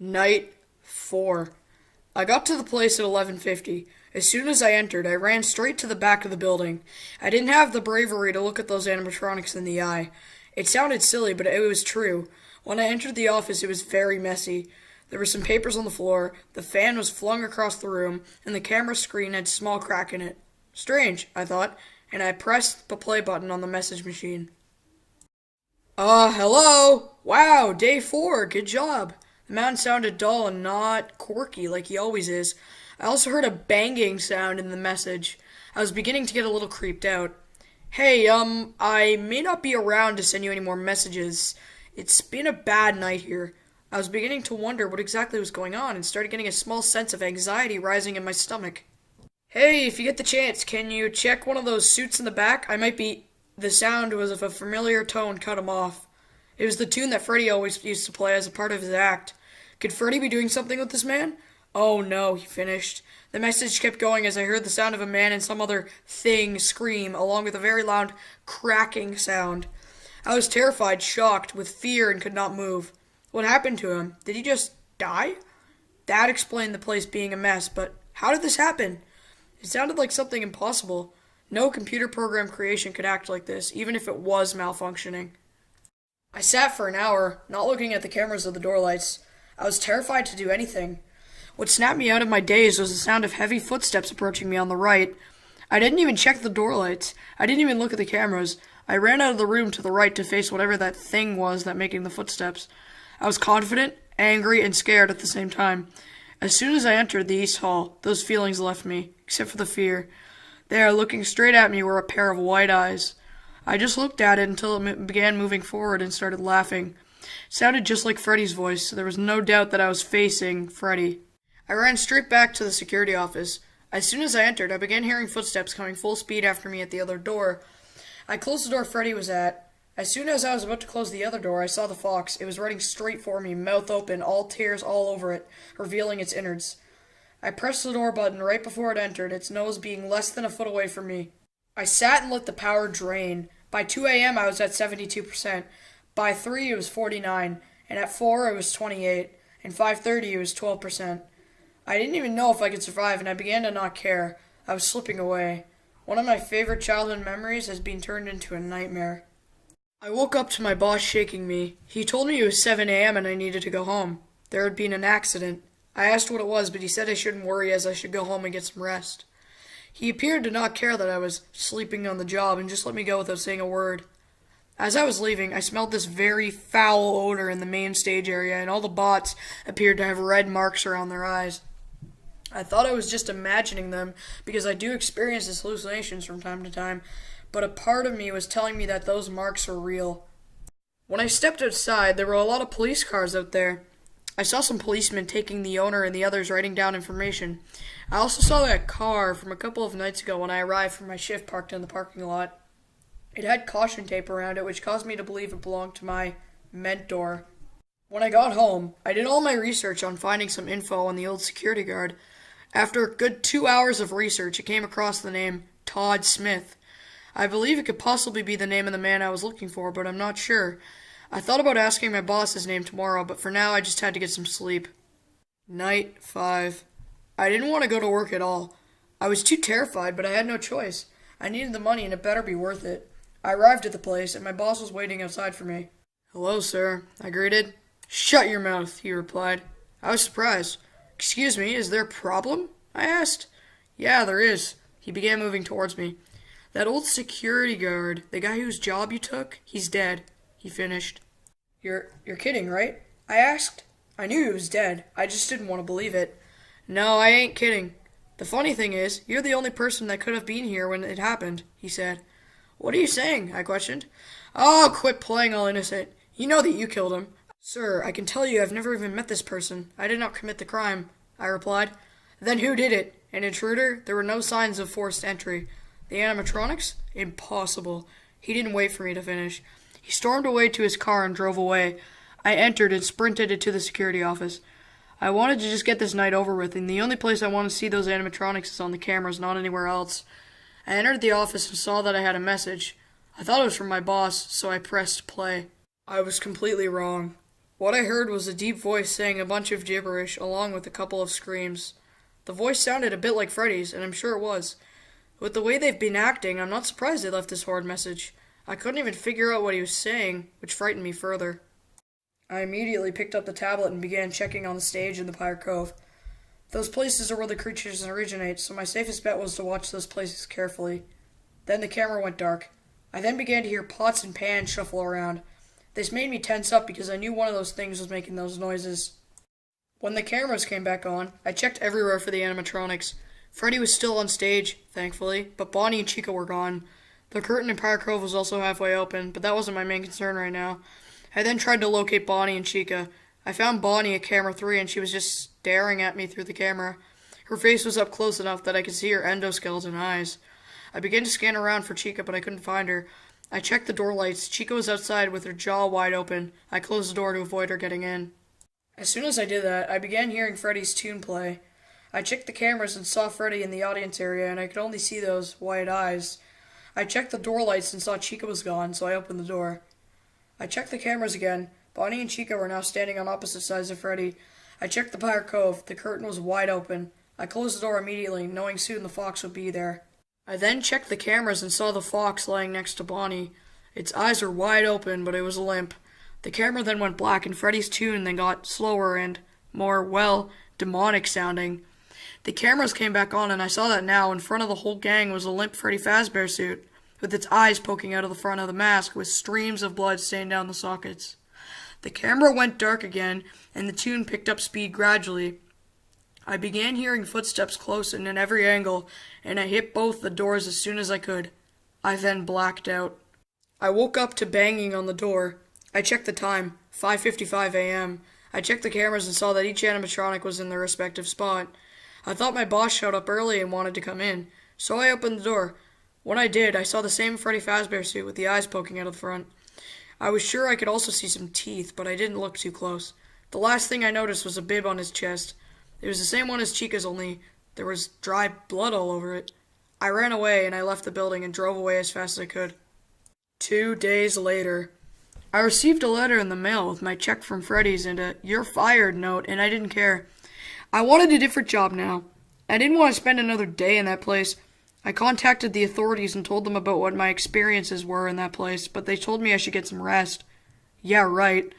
Night 4. I got to the place at 11:50. As soon as I entered, I ran straight to the back of the building. I didn't have the bravery to look at those animatronics in the eye. It sounded silly, but it was true. When I entered the office, it was very messy. There were some papers on the floor, the fan was flung across the room, and the camera screen had a small crack in it. Strange, I thought, and I pressed the play button on the message machine. Hello? Wow, day 4, good job. The man sounded dull and not quirky like he always is. I also heard a banging sound in the message. I was beginning to get a little creeped out. Hey, I may not be around to send you any more messages. It's been a bad night here. I was beginning to wonder what exactly was going on and started getting a small sense of anxiety rising in my stomach. Hey, if you get the chance, can you check one of those suits in the back? I might be... The sound was of a familiar tone cut him off. It was the tune that Freddy always used to play as a part of his act. Could Freddy be doing something with this man? Oh no, he finished. The message kept going as I heard the sound of a man and some other thing scream, along with a very loud cracking sound. I was terrified, shocked, with fear, and could not move. What happened to him? Did he just die? That explained the place being a mess, but how did this happen? It sounded like something impossible. No computer program creation could act like this, even if it was malfunctioning. I sat for an hour, not looking at the cameras or the door lights. I was terrified to do anything. What snapped me out of my daze was the sound of heavy footsteps approaching me on the right. I didn't even check the door lights. I didn't even look at the cameras. I ran out of the room to the right to face whatever that thing was that making the footsteps. I was confident, angry, and scared at the same time. As soon as I entered the East Hall, those feelings left me, except for the fear. There, looking straight at me, were a pair of white eyes. I just looked at it until it began moving forward and started laughing. It sounded just like Freddy's voice, so there was no doubt that I was facing Freddy. I ran straight back to the security office. As soon as I entered, I began hearing footsteps coming full speed after me at the other door. I closed the door Freddy was at. As soon as I was about to close the other door, I saw the fox. It was running straight for me, mouth open, all tears all over it, revealing its innards. I pressed the door button right before it entered, its nose being less than a foot away from me. I sat and let the power drain. By 2 a.m. I was at 72%. By 3 it was 49, and at 4 it was 28, and 5:30 it was 12%. I didn't even know if I could survive, and I began to not care. I was slipping away. One of my favorite childhood memories has been turned into a nightmare. I woke up to my boss shaking me. He told me it was 7 a.m. and I needed to go home. There had been an accident. I asked what it was, but he said I shouldn't worry as I should go home and get some rest. He appeared to not care that I was sleeping on the job and just let me go without saying a word. As I was leaving, I smelled this very foul odor in the main stage area, and all the bots appeared to have red marks around their eyes. I thought I was just imagining them, because I do experience these hallucinations from time to time, but a part of me was telling me that those marks were real. When I stepped outside, there were a lot of police cars out there. I saw some policemen taking the owner and the others writing down information. I also saw that car from a couple of nights ago when I arrived from my shift parked in the parking lot. It had caution tape around it, which caused me to believe it belonged to my mentor. When I got home, I did all my research on finding some info on the old security guard. After a good 2 hours of research, I came across the name Todd Smith. I believe it could possibly be the name of the man I was looking for, but I'm not sure. I thought about asking my boss his name tomorrow, but for now I just had to get some sleep. Night 5. I didn't want to go to work at all. I was too terrified, but I had no choice. I needed the money and it better be worth it. I arrived at the place and my boss was waiting outside for me. "Hello, sir," I greeted. "Shut your mouth," he replied. I was surprised. "Excuse me, is there a problem?" I asked. "Yeah, there is." He began moving towards me. "That old security guard, the guy whose job you took, he's dead," he finished. You're kidding, right?" I asked. I knew he was dead. I just didn't want to believe it. "No, I ain't kidding. The funny thing is, you're the only person that could have been here when it happened," he said. "What are you saying?" I questioned. "Oh, quit playing all innocent. You know that you killed him." "Sir, I can tell you I've never even met this person. I did not commit the crime," I replied. "Then who did it? An intruder?" There were no signs of forced entry. "The animatronics? Impossible." He didn't wait for me to finish. He stormed away to his car and drove away. I entered and sprinted into the security office. I wanted to just get this night over with, and the only place I want to see those animatronics is on the cameras, not anywhere else. I entered the office and saw that I had a message. I thought it was from my boss, so I pressed play. I was completely wrong. What I heard was a deep voice saying a bunch of gibberish along with a couple of screams. The voice sounded a bit like Freddy's, and I'm sure it was. With the way they've been acting, I'm not surprised they left this horrid message. I couldn't even figure out what he was saying, which frightened me further. I immediately picked up the tablet and began checking on the stage in the Pirate Cove. Those places are where the creatures originate, so my safest bet was to watch those places carefully. Then the camera went dark. I then began to hear pots and pans shuffle around. This made me tense up because I knew one of those things was making those noises. When the cameras came back on, I checked everywhere for the animatronics. Freddy was still on stage, thankfully, but Bonnie and Chica were gone. The curtain in Pirate Cove was also halfway open, but that wasn't my main concern right now. I then tried to locate Bonnie and Chica. I found Bonnie at camera 3 and she was just staring at me through the camera. Her face was up close enough that I could see her endoskeleton eyes. I began to scan around for Chica, but I couldn't find her. I checked the door lights. Chica was outside with her jaw wide open. I closed the door to avoid her getting in. As soon as I did that, I began hearing Freddy's tune play. I checked the cameras and saw Freddy in the audience area, and I could only see those white eyes. I checked the door lights and saw Chica was gone, so I opened the door. I checked the cameras again. Bonnie and Chica were now standing on opposite sides of Freddy. I checked the Pirate Cove. The curtain was wide open. I closed the door immediately, knowing soon the fox would be there. I then checked the cameras and saw the fox lying next to Bonnie. Its eyes were wide open, but it was limp. The camera then went black, and Freddy's tune then got slower and more, well, demonic sounding. The cameras came back on, and I saw that now in front of the whole gang was a limp Freddy Fazbear suit, with its eyes poking out of the front of the mask, with streams of blood staining down the sockets. The camera went dark again, and the tune picked up speed gradually. I began hearing footsteps close and in every angle, and I hit both the doors as soon as I could. I then blacked out. I woke up to banging on the door. I checked the time, 5:55 a.m. I checked the cameras and saw that each animatronic was in their respective spot. I thought my boss showed up early and wanted to come in, so I opened the door. When I did, I saw the same Freddy Fazbear suit with the eyes poking out of the front. I was sure I could also see some teeth, but I didn't look too close. The last thing I noticed was a bib on his chest. It was the same one as Chica's, only there was dry blood all over it. I ran away and I left the building and drove away as fast as I could. 2 days later, I received a letter in the mail with my check from Freddy's and a "you're fired" note, and I didn't care. I wanted a different job now. I didn't want to spend another day in that place. I contacted the authorities and told them about what my experiences were in that place, but they told me I should get some rest. Yeah, right.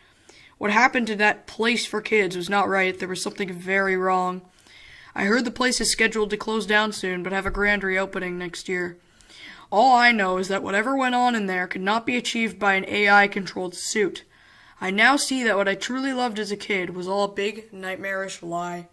What happened to that place for kids was not right. There was something very wrong. I heard the place is scheduled to close down soon, but have a grand reopening next year. All I know is that whatever went on in there could not be achieved by an AI-controlled suit. I now see that what I truly loved as a kid was all a big, nightmarish lie.